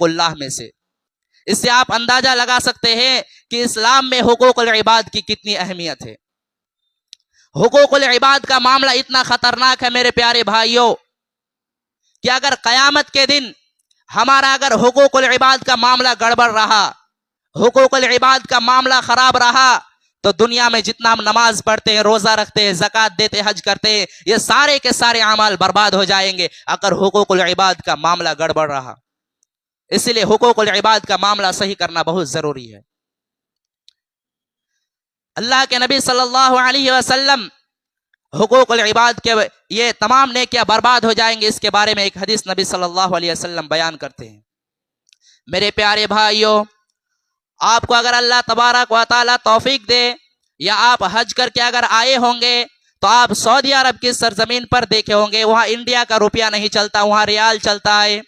حقوق اللہ میں سے۔ اس سے آپ اندازہ لگا سکتے ہیں کہ اسلام میں حقوق العباد کی کتنی اہمیت ہے۔ حقوق العباد کا معاملہ اتنا خطرناک ہے میرے پیارے بھائیوں کہ اگر قیامت کے دن ہمارا اگر حقوق العباد کا معاملہ گڑبڑ رہا، حقوق العباد کا معاملہ خراب رہا، تو دنیا میں جتنا ہم نماز پڑھتے ہیں، روزہ رکھتے ہیں، زکوٰۃ دیتے ہیں، حج کرتے ہیں، یہ سارے کے سارے اعمال برباد ہو جائیں گے اگر حقوق العباد کا معاملہ گڑبڑ رہا۔ اس لیے حقوق العباد کا معاملہ صحیح کرنا بہت ضروری ہے۔ اللہ کے نبی صلی اللہ علیہ وسلم حقوق العباد کے یہ تمام نیکیاں برباد ہو جائیں گے، اس کے بارے میں ایک حدیث نبی صلی اللہ علیہ وسلم بیان کرتے ہیں۔ میرے پیارے بھائیوں، آپ کو اگر اللہ تبارک و تعالیٰ توفیق دے یا آپ حج کر کے اگر آئے ہوں گے تو آپ سعودی عرب کی سرزمین پر دیکھے ہوں گے، وہاں انڈیا کا روپیہ نہیں چلتا، وہاں ریال چلتا ہے۔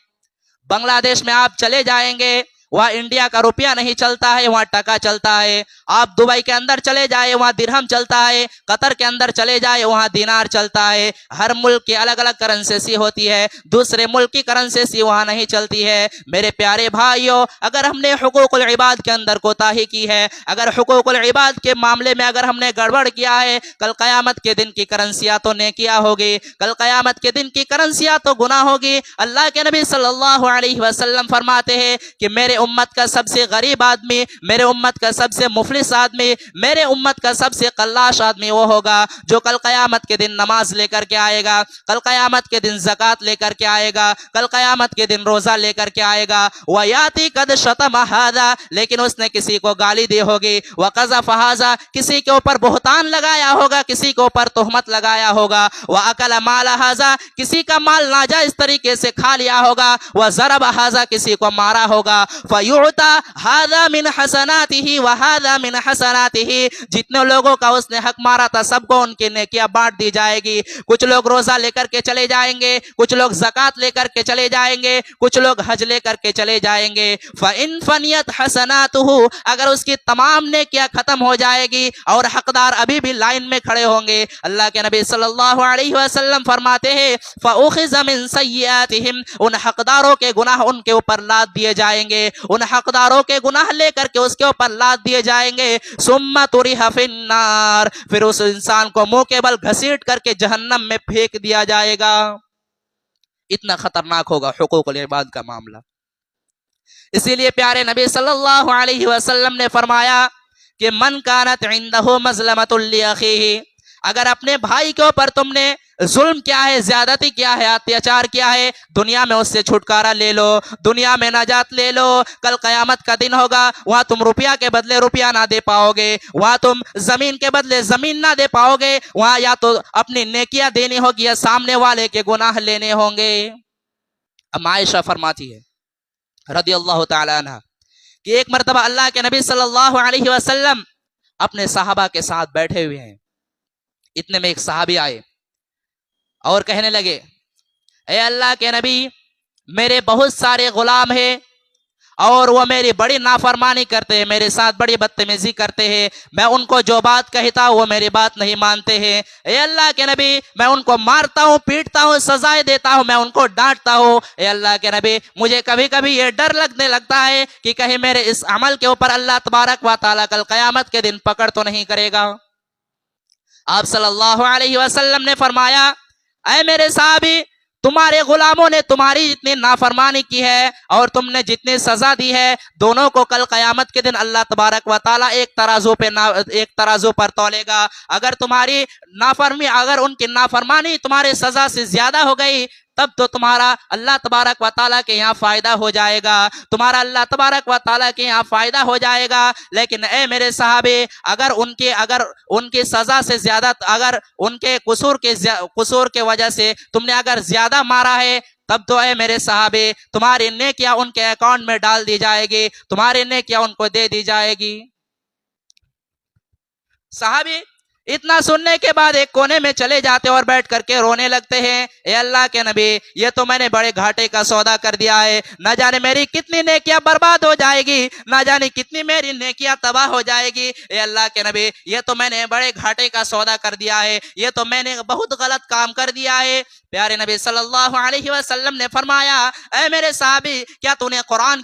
بنگلہ دیش میں آپ چلے جائیں گے، وہاں انڈیا کا روپیہ نہیں چلتا ہے، وہاں ٹکا چلتا ہے۔ آپ دبئی کے اندر چلے جائے، وہاں درہم چلتا ہے۔ قطر کے اندر چلے جائے، وہاں دینار چلتا ہے۔ ہر ملک کی الگ الگ کرنسی ہوتی ہے، دوسرے ملک کی کرنسی وہاں نہیں چلتی ہے۔ میرے پیارے بھائیوں، اگر ہم نے حقوق العباد کے اندر کوتاہی کی ہے، اگر حقوق العباد کے معاملے میں اگر ہم نے گڑبڑ کیا ہے، کل قیامت کے دن کی کرنسیاں تو نیکیاں ہوگی، کل قیامت کے دن کی کرنسیاں تو گناہ ہوگی۔ اللہ کے نبی صلی اللہ علیہ وسلم فرماتے ہیں کہ میرے امت کا سب سے غریب آدمی، میرے امت کا سب سے مفلس آدمی، میرے امت کا سب سے قلاش آدمی وہ ہوگا جو کل قیامت کے دن نماز لے کر کے آئے گا، کل قیامت کے دن زکوٰۃ لے کر کے آئے گا، کل قیامت کے دن روزہ لے کر کے آئے گا۔ وَيَأْتِي قَدْ شَتَمَ هَذَا، لیکن اس نے کسی کو گالی دی ہوگی، وَقَذَفَ هَذَا، کسی کے اوپر بہتان لگایا ہوگا، کسی کے اوپر تہمت لگایا ہوگا، وَأَكَلَ مَالَ هَذَا، کسی کا مال ناجائز طریقے سے کھا لیا ہوگا، وَضَرَبَ هَذَا، کسی کو مارا ہوگا، فَيُعْطَى هَذَا مِنْ حَسَنَاتِهِ وَهَذَا مِنْ حَسَنَاتِهِ، جتنے لوگوں کا اس نے حق مارا تھا سب کو ان کی نیکیاں بانٹ دی جائے گی۔ کچھ لوگ روزہ لے کر کے چلے جائیں گے، کچھ لوگ زکوٰۃ لے کر کے چلے جائیں گے، کچھ لوگ حج لے کر کے چلے جائیں گے۔ فَإِنْ فَنِيَتْ حَسَنَاتُهُ، اگر اس کی تمام نیکیاں ختم ہو جائے گی اور حقدار ابھی بھی لائن میں کھڑے ہوں گے، اللہ کے نبی صلی اللہ علیہ وسلم فرماتے ہیں فَأُخِذَ مِنْ سَيِّئَاتِهِمْ، ان حقداروں کے گناہ ان کے اوپر لاد دیے جائیں گے، ان حقداروں کے گناہ لے کر کے اس کے اوپر لاد دیے جائیں گے۔ ثُمَّ طُرِحَ فِي النَّارِ، پھر اس انسان کو منہ کے بل گھسیٹ کر کے جہنم میں پھینک دیا جائے گا۔ اتنا خطرناک ہوگا حقوق العباد کا معاملہ۔ اسی لیے پیارے نبی صلی اللہ علیہ وسلم نے فرمایا کہ من کانت عندہ مظلمۃ لأخیہ، اگر اپنے بھائی کے اوپر تم نے ظلم کیا ہے، زیادتی کیا ہے، اتیاچار کیا ہے، دنیا میں اس سے چھٹکارا لے لو، دنیا میں نجات لے لو۔ کل قیامت کا دن ہوگا، وہاں تم روپیہ کے بدلے روپیہ نہ دے پاؤ گے، وہاں تم زمین کے بدلے زمین نہ دے پاؤ گے، وہاں یا تو اپنی نیکیاں دینی ہوگی یا سامنے والے کے گناہ لینے ہوں گے۔ اب عائشہ فرماتی ہے رضی اللہ تعالی عنہ کہ ایک مرتبہ اللہ کے نبی صلی اللہ علیہ وسلم اپنے صحابہ کے ساتھ بیٹھے ہوئے ہیں، اتنے میں ایک صحابی آئے اور کہنے لگے اے اللہ کے نبی، میرے بہت سارے غلام ہیں اور وہ میری بڑی نافرمانی کرتے ہیں، میرے ساتھ بڑی بدتمیزی کرتے ہیں، میں ان کو جو بات کہتا ہوں وہ میری بات نہیں مانتے ہیں۔ اے اللہ کے نبی، میں ان کو مارتا ہوں، پیٹتا ہوں، سزائے دیتا ہوں، میں ان کو ڈانٹتا ہوں۔ اے اللہ کے نبی، مجھے کبھی کبھی یہ ڈر لگنے لگتا ہے کہ کہیں میرے اس عمل کے اوپر اللہ تبارک و تعالیٰ کل قیامت کے دن پکڑ تو نہیں کرے گا۔ آپ صلی اللہ علیہ وسلم نے فرمایا اے میرے صحابی، تمہارے غلاموں نے تمہاری جتنی نافرمانی کی ہے اور تم نے جتنی سزا دی ہے، دونوں کو کل قیامت کے دن اللہ تبارک و تعالیٰ ایک ترازو پر تولے گا۔ اگر تمہاری نافرمانی، اگر ان کی نافرمانی تمہارے سزا سے زیادہ ہو گئی تب تو تمہارا اللہ تبارک و تعالیٰ کے یہاں فائدہ ہو جائے گا، تمہارا اللہ تبارک و تعالیٰ کے یہاں فائدہ ہو جائے گا۔ لیکن اے میرے صحابے، اگر ان کی سزا سے زیادہ، اگر ان کے قصور کے وجہ سے تم نے اگر زیادہ مارا ہے تب تو اے میرے صحابے، تمہاری نیکیاں ان کے اکاؤنٹ میں ڈال دی جائے گی، تمہاری نیکیاں ان کو دے دی جائے گی۔ صحابی اتنا سننے کے بعد ایک کونے میں چلے جاتے اور بیٹھ کر کے رونے لگتے ہیں، اے اللہ کے نبی، یہ تو میں نے بڑے گھاٹے کا سودا کر دیا ہے، نہ جانے میری کتنی نیکیاں برباد ہو جائے گی، نہ جانے کتنی میری نیکیاں تباہ ہو جائے گی۔ اے اللہ کے نبی، یہ تو میں نے بڑے گھاٹے کا سودا کر دیا ہے، یہ تو میں نے بہت غلط کام کر دیا ہے۔ پیارے نبی صلی اللہ علیہ وسلم نے فرمایا اے میرے صحابی، کیا تو نے قرآن